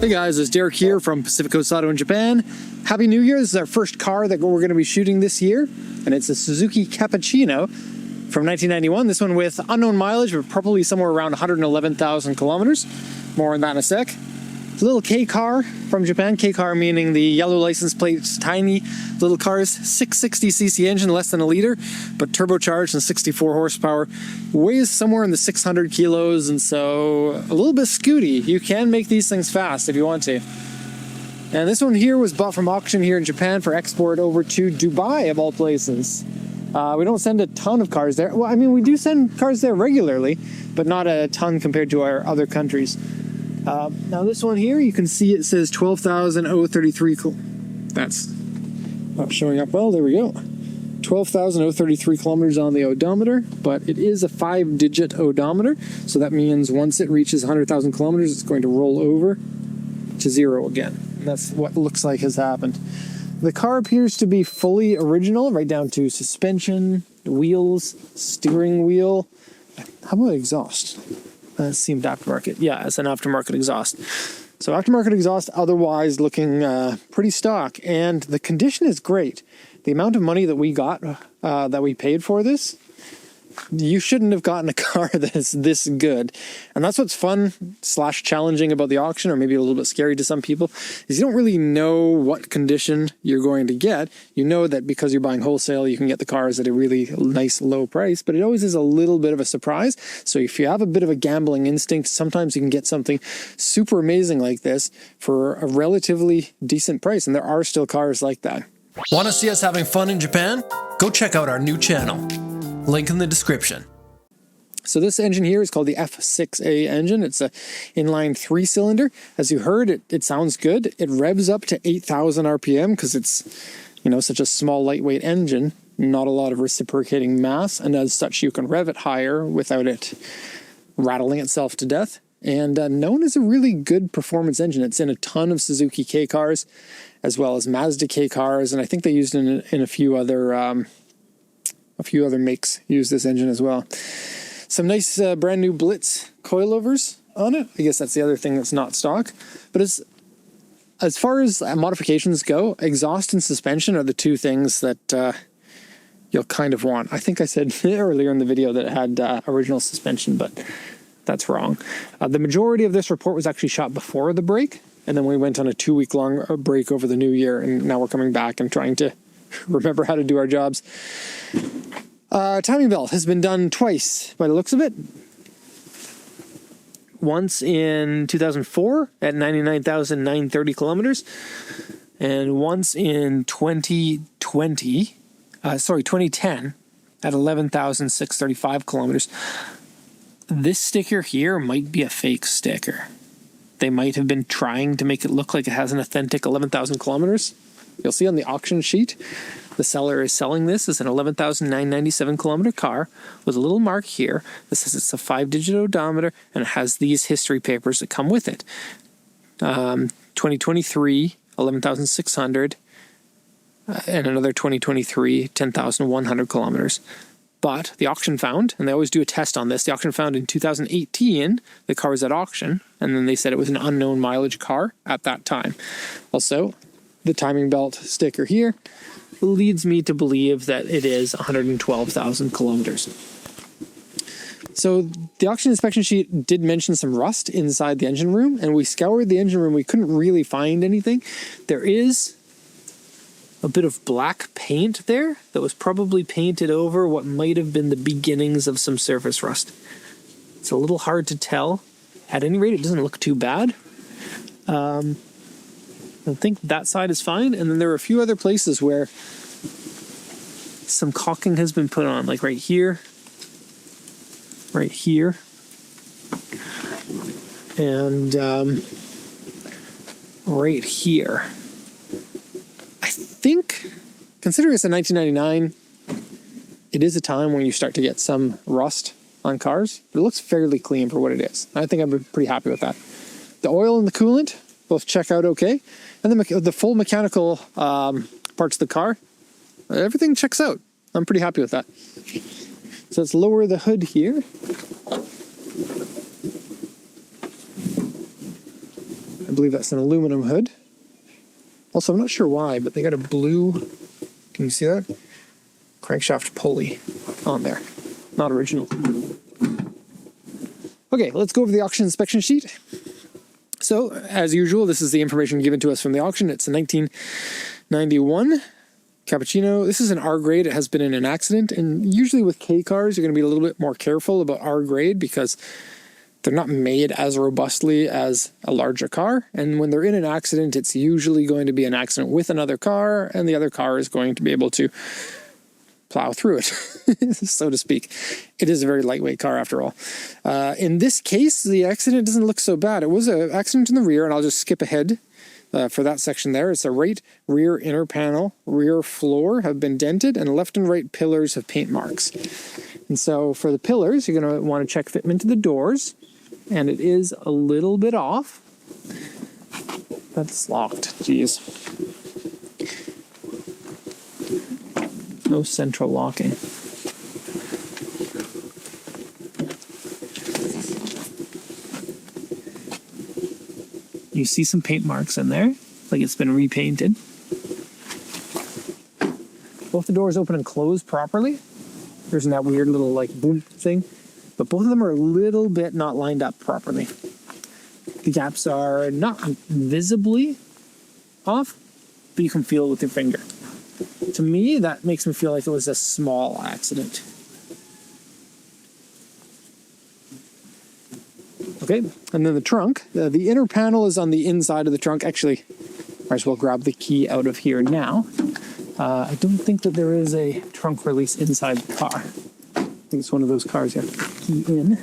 Hey guys, it's Derek here from Pacific Coast Auto in Japan. Happy New Year. This is our first car that we're going to be shooting this year, and it's a Suzuki Cappuccino from 1991. This one with unknown mileage, but probably somewhere around 111,000 kilometers. More on that in a sec. It's a little K car from Japan. K car meaning the yellow license plates, tiny little cars, 660cc engine, less than a liter, but turbocharged and 64 horsepower. Weighs somewhere in the 600 kilos, and so a little bit scooty. You can make these things fast if you want to. And this one here was bought from auction here in Japan for export over to Dubai, of all places. We don't send a ton of cars there. Well, I mean, we do send cars there regularly, but not a ton compared to our other countries. Now this one here, you can see it says 12,033. That's not showing up well. There we go. 12,033 kilometers on the odometer, but it is a 5-digit odometer. So that means once it reaches 100,000 kilometers, it's going to roll over to 0 again. And that's what looks like has happened. The car appears to be fully original, right down to suspension, wheels, steering wheel. How about exhaust? That seemed aftermarket. Yeah, it's an aftermarket exhaust. So aftermarket exhaust, otherwise looking pretty stock. And the condition is great. The amount of money that we got, that we paid for this, you shouldn't have gotten a car that is this good. And that's what's fun / challenging about the auction, or maybe a little bit scary to some people, is you don't really know what condition you're going to get. You know that because you're buying wholesale, you can get the cars at a really nice low price, but it always is a little bit of a surprise. So if you have a bit of a gambling instinct, sometimes you can get something super amazing like this for a relatively decent price. And there are still cars like that. Want to see us having fun in Japan? Go check out our new channel. Link in the description. So this engine here is called the F6A engine. It's a inline 3-cylinder. As you heard, it sounds good. It revs up to 8,000 RPM because it's, such a small, lightweight engine. Not a lot of reciprocating mass, and as such, you can rev it higher without it rattling itself to death. And known as a really good performance engine. It's in a ton of Suzuki K cars, as well as Mazda K cars, and I think they used it in a few other makes use this engine as well. Some nice brand new Blitz coilovers on it. I guess that's the other thing that's not stock. But as far as modifications go, exhaust and suspension are the two things that you'll kind of want. I think I said earlier in the video that it had original suspension, but that's wrong. The majority of this report was actually shot before the break, and then we went on a 2-week-long break over the new year, and now we're coming back and trying to remember how to do our jobs. Timing belt has been done twice by the looks of it. Once in 2004 at 99,930 kilometers, and once in 2010 at 11,635 kilometers. This sticker here might be a fake sticker. They might have been trying to make it look like it has an authentic 11,000 kilometers. You'll see on the auction sheet, the seller is selling this as an 11,997 kilometer car with a little mark here that says it's a 5-digit odometer, and it has these history papers that come with it. 2023, 11,600, and another 2023, 10,100 kilometers. But the auction found, and they always do a test on this, the auction found in 2018, the car was at auction, and then they said it was an unknown mileage car at that time. Also, the timing belt sticker here leads me to believe that it is 112,000 kilometers. So the auction inspection sheet did mention some rust inside the engine room, and we scoured the engine room. We couldn't really find anything. There is a bit of black paint there that was probably painted over what might have been the beginnings of some surface rust. It's a little hard to tell. At any rate, it doesn't look too bad. I think that side is fine. And then there are a few other places where some caulking has been put on, like right here, and right here. I think, considering it's a 1999, it is a time when you start to get some rust on cars, but it looks fairly clean for what it is. I think I'm pretty happy with that. The oil and the coolant both check out okay, and the full mechanical parts of the car, everything checks out. I'm pretty happy with that. So let's lower the hood here. believe that's an aluminum hood. Also, I'm not sure why, but they got a blue, can you see that? Crankshaft pulley on there. Not original. Okay, let's go over the auction inspection sheet. So, as usual, this is the information given to us from the auction. It's a 1991 Cappuccino. This is an R grade. It has been in an accident. And usually with K cars, you're going to be a little bit more careful about R grade because they're not made as robustly as a larger car. And when they're in an accident, it's usually going to be an accident with another car, and the other car is going to be able to plow through it, so to speak. It is a very lightweight car after all. In this case, the accident doesn't look so bad. It was an accident in the rear, and I'll just skip ahead for that section there. It's a right rear inner panel, rear floor have been dented, and left and right pillars have paint marks. And so for the pillars, you're going to want to check fitment to the doors, and it is a little bit off. That's locked. Jeez. No central locking. You see some paint marks in there, like it's been repainted. Both the doors open and close properly. There isn't that weird little like boom thing, but both of them are a little bit not lined up properly. The gaps are not visibly off, but you can feel it with your finger. To me, that makes me feel like it was a small accident. Okay, and then the trunk. The inner panel is on the inside of the trunk. Actually, might as well grab the key out of here now. I don't think that there is a trunk release inside the car. I think it's one of those cars you have to key in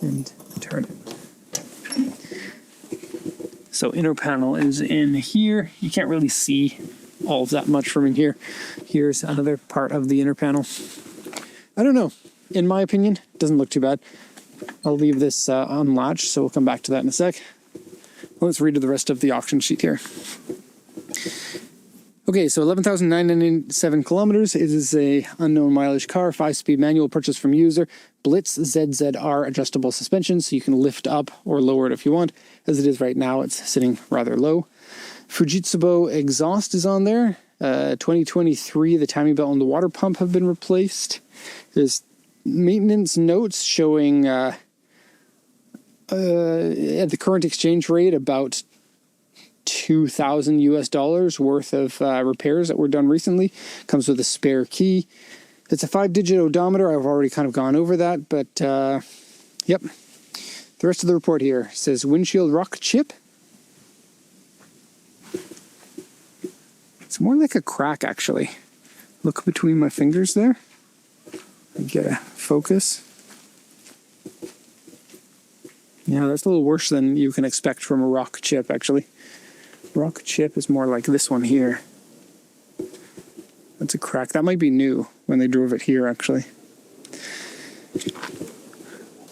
and turn it. So inner panel is in here. You can't really see all of that much from in here. Here's another part of the inner panel. I don't know. In my opinion, it doesn't look too bad. I'll leave this unlatched, so we'll come back to that in a sec. Let's read the rest of the auction sheet here. Okay, so 11,997 kilometers. It is a unknown mileage car, 5-speed manual, purchased from user. Blitz ZZR adjustable suspension, so you can lift up or lower it if you want. As it is right now, it's sitting rather low. Fujitsubo exhaust is on there. 2023, the timing belt and the water pump have been replaced. There's maintenance notes showing at the current exchange rate about $2,000 worth of repairs that were done recently. Comes with a spare key. It's a 5-digit odometer. I've already kind of gone over that, but yep. The rest of the report here says windshield rock chip. It's more like a crack, actually. Look between my fingers there. Get a focus. Yeah, that's a little worse than you can expect from a rock chip, actually. Rock chip is more like this one here. That's a crack. That might be new when they drove it here, actually.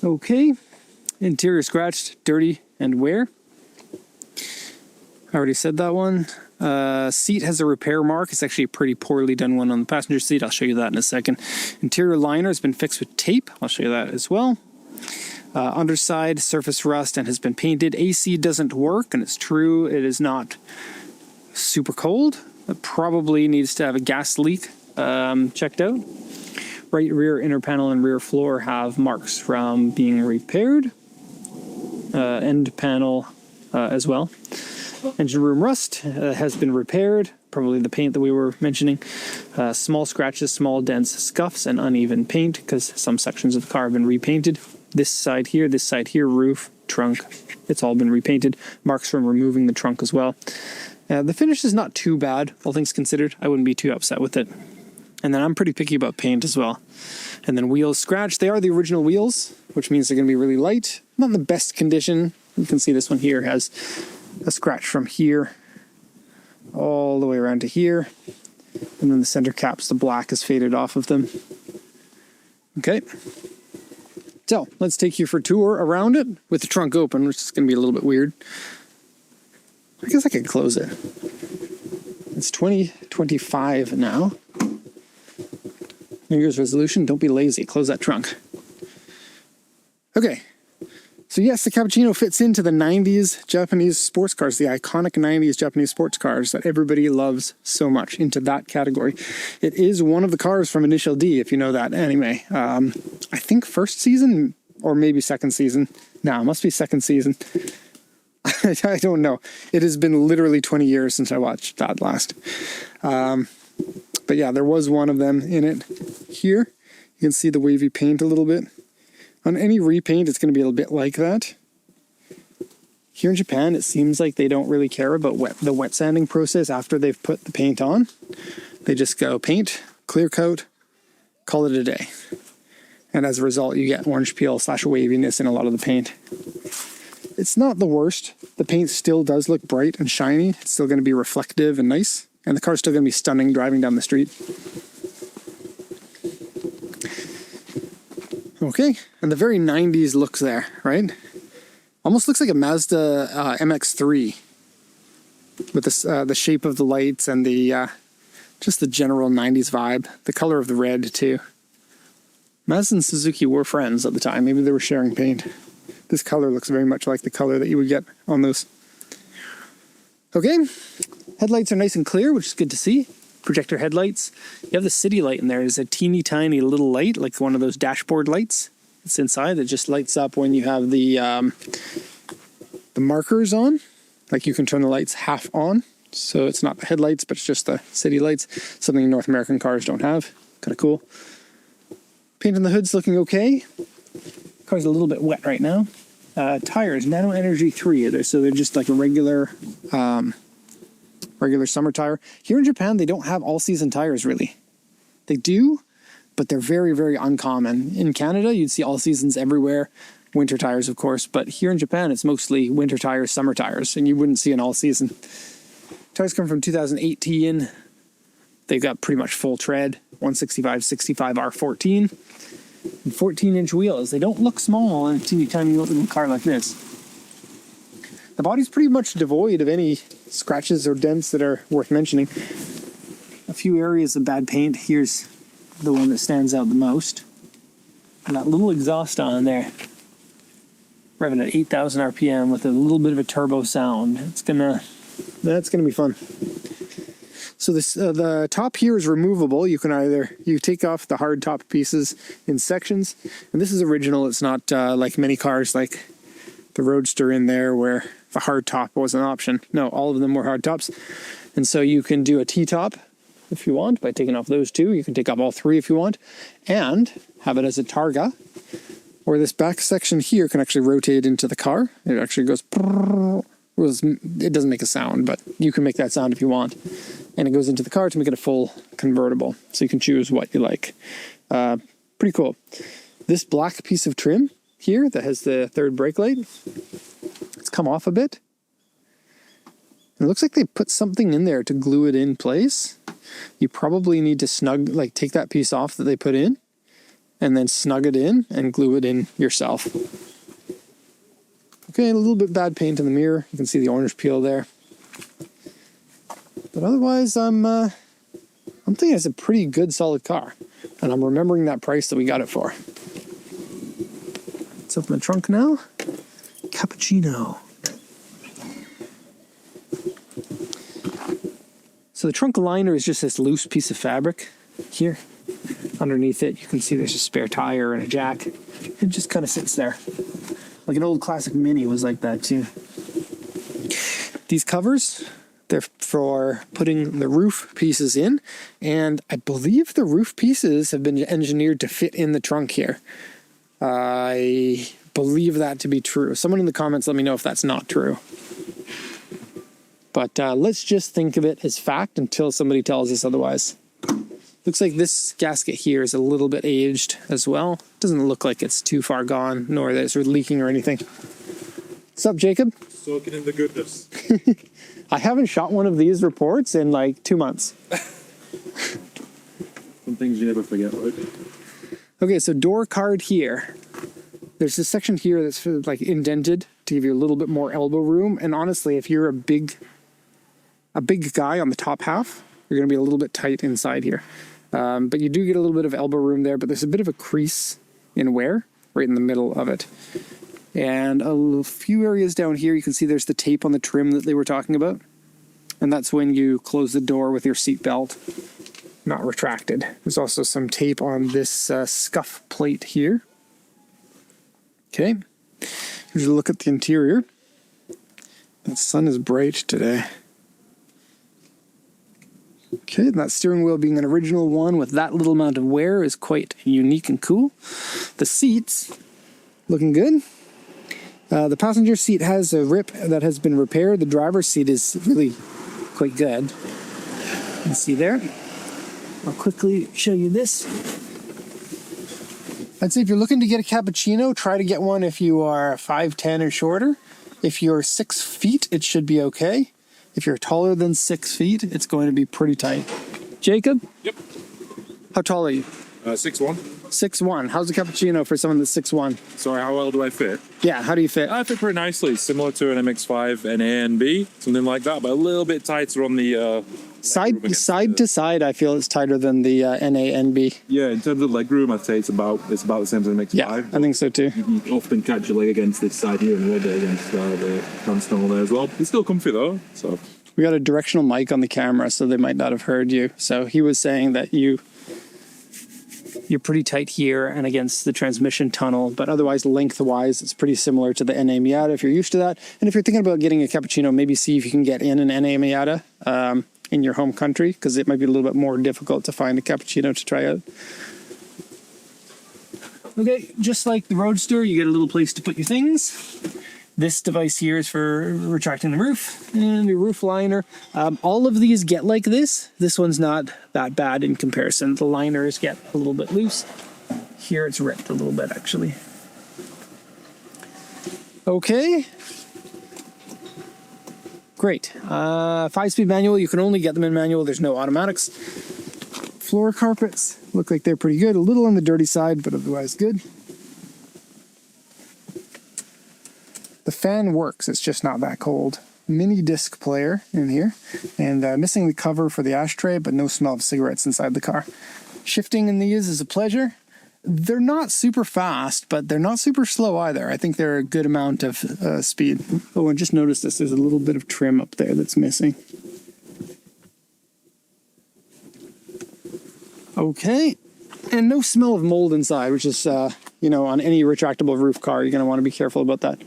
Okay. Interior scratched, dirty, and wear. I already said that one. Seat has a repair mark. It's actually a pretty poorly done one on the passenger seat. I'll show you that in a second. Interior liner has been fixed with tape. I'll show you that as well. Underside surface rust and has been painted. AC doesn't work, and it's true. It is not super cold. It probably needs to have a gas leak checked out. Right rear inner panel and rear floor have marks from being repaired. End panel as well. Engine room rust has been repaired, probably the paint that we were mentioning. Small scratches, small dents, scuffs, and uneven paint because some sections of the car have been repainted. This side here, roof, trunk, it's all been repainted. Marks from removing the trunk as well. The finish is not too bad, all things considered. I wouldn't be too upset with it. And then I'm pretty picky about paint as well. And then wheels scratched. They are the original wheels, which means they're going to be really light. Not in the best condition. You can see this one here has a scratch from here all the way around to here, and then the center caps, the black is faded off of them. Okay, so let's take you for a tour around it with the trunk open, which is going to be a little bit weird. I guess I could close it. It's 2025 now. New Year's resolution, don't be lazy, close that trunk. Okay, So yes, the Cappuccino fits into the 90s Japanese sports cars, the iconic 90s Japanese sports cars that everybody loves so much, into that category. It is one of the cars from Initial D, if you know that anime. I think first season or maybe second season. No, it must be second season. I don't know. It has been literally 20 years since I watched that last. But yeah, there was one of them in it. Here, you can see the wavy paint a little bit. On any repaint, it's going to be a little bit like that. Here in Japan, it seems like they don't really care about the wet sanding process after they've put the paint on. They just go paint, clear coat, call it a day. And as a result, you get orange peel / waviness in a lot of the paint. It's not the worst. The paint still does look bright and shiny. It's still going to be reflective and nice. And the car's still going to be stunning driving down the street. Okay, and the very 90s looks there, right? Almost looks like a Mazda MX-3 with the shape of the lights and the just the general 90s vibe. The color of the red too. Mazda and Suzuki were friends at the time. Maybe they were sharing paint. This color looks very much like the color that you would get on those. Okay, headlights are nice and clear, which is good to see. Projector headlights. You have the city light in there. There's a teeny tiny little light, like one of those dashboard lights. It's inside that just lights up when you have the markers on. Like you can turn the lights half on, so it's not the headlights, but it's just the city lights. Something North American cars don't have. Kind of cool. Paint on the hood's looking okay. Car's a little bit wet right now. Tires, Nano Energy 3. So they're just like a regular summer tire. Here in Japan, they don't have all-season tires, really. They do, but they're very, very uncommon. In Canada, you'd see all seasons everywhere. Winter tires, of course, but here in Japan, it's mostly winter tires, summer tires, and you wouldn't see an all-season. Tires come from 2018. They've got pretty much full tread, 165/65 R14, and 14-inch wheels. They don't look small in a teeny tiny little car like this. The body's pretty much devoid of any scratches or dents that are worth mentioning. A few areas of bad paint. Here's the one that stands out the most. And that little exhaust on there. Revving at 8,000 RPM with a little bit of a turbo sound. That's gonna be fun. So this the top here is removable. You take off the hard top pieces in sections. And this is original. It's not like many cars like the Roadster in there where the hard top was an option. No, all of them were hard tops. And so you can do a T-top if you want by taking off those two. You can take off all three if you want and have it as a Targa. Or this back section here can actually rotate into the car. It actually goes... It doesn't make a sound, but you can make that sound if you want. And it goes into the car to make it a full convertible. So you can choose what you like. Pretty cool. This black piece of trim here that has the third brake light, it's come off a bit. It looks like they put something in there to glue it in place. You probably need to take that piece off that they put in and then snug it in and glue it in yourself. Okay, a little bit bad paint in the mirror. You can see the orange peel there. But otherwise, I'm thinking it's a pretty good, solid car. And I'm remembering that price that we got it for. Let's open the trunk now. Cappuccino. So the trunk liner is just this loose piece of fabric here. Underneath it, you can see there's a spare tire and a jack. It just kind of sits there. Like an old classic Mini was like that too. These covers, they're for putting the roof pieces in. And I believe the roof pieces have been engineered to fit in the trunk here. I believe that to be true. Someone in the comments let me know if that's not true. But let's just think of it as fact until somebody tells us otherwise. Looks like this gasket here is a little bit aged as well. Doesn't look like it's too far gone, nor that it's leaking or anything. What's up, Jacob? Soaking in the goodness. I haven't shot one of these reports in like 2 months. Some things you never forget, right? Okay, so door card here. There's this section here that's like indented to give you a little bit more elbow room. And honestly, if you're a big guy on the top half, you're going to be a little bit tight inside here. But you do get a little bit of elbow room there, but there's a bit of a crease in wear right in the middle of it. And a few areas down here, you can see there's the tape on the trim that they were talking about. And that's when you close the door with your seatbelt, not retracted. There's also some tape on this scuff plate here. Okay, here's a look at the interior. The sun is bright today. Okay, that steering wheel being an original one with that little amount of wear is quite unique and cool. The seats, looking good. The passenger seat has a rip that has been repaired. The driver's seat is really quite good. You can see there. I'll quickly show you this. I'd say if you're looking to get a cappuccino, try to get one if you are 5'10" or shorter. If you're 6 feet, it should be okay. If you're taller than 6 feet, it's going to be pretty tight. Jacob? Yep. How tall are you? 6'1". 6'1". How's a cappuccino for someone that's 6'1"? Sorry, how well do I fit? Yeah, how do you fit? I fit pretty nicely, similar to an MX-5 NA and B, something like that, but a little bit tighter on the Side to side, I feel it's tighter than the NA and B. Yeah, in terms of legroom, I'd say it's about the same as an MX-5. Yeah, I think so too. You often catch your leg against this side here and rub it against the trans tunnel there as well. It's still comfy though, so. We got a directional mic on the camera, so they might not have heard you. So he was saying that you're pretty tight here and against the transmission tunnel, but otherwise lengthwise, it's pretty similar to the NA Miata if you're used to that. And if you're thinking about getting a cappuccino, maybe see if you can get in an NA Miata in your home country, because it might be a little bit more difficult to find a cappuccino to try out. Okay, just like the Roadster, you get a little place to put your things. This device here is for retracting the roof and your roof liner. All of these get like this. This one's not that bad in comparison. The liners get a little bit loose. Here it's ripped a little bit actually. Okay. Great. 5-speed manual. You can only get them in manual. There's no automatics. Floor carpets look like they're pretty good. A little on the dirty side, but otherwise good. The fan works, it's just not that cold. Mini disc player in here, and missing the cover for the ashtray, but no smell of cigarettes inside the car. Shifting in these is a pleasure. They're not super fast, but they're not super slow either. I think they're a good amount of speed. Oh, and just notice this, there's a little bit of trim up there that's missing. Okay, and no smell of mold inside, which is, you know, on any retractable roof car, you're gonna wanna be careful about that.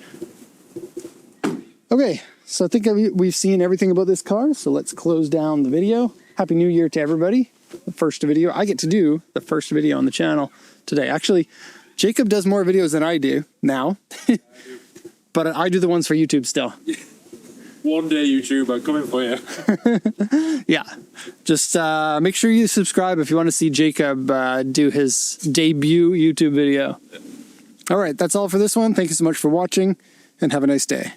Okay, so I think we've seen everything about this car, so let's close down the video. Happy New Year to everybody. The first video. I get to do the first video on the channel today. Actually, Jacob does more videos than I do now, but I do the ones for YouTube still. One day YouTube, I'm coming for you. Yeah, just make sure you subscribe if you want to see Jacob do his debut YouTube video. All right, that's all for this one. Thank you so much for watching, and have a nice day.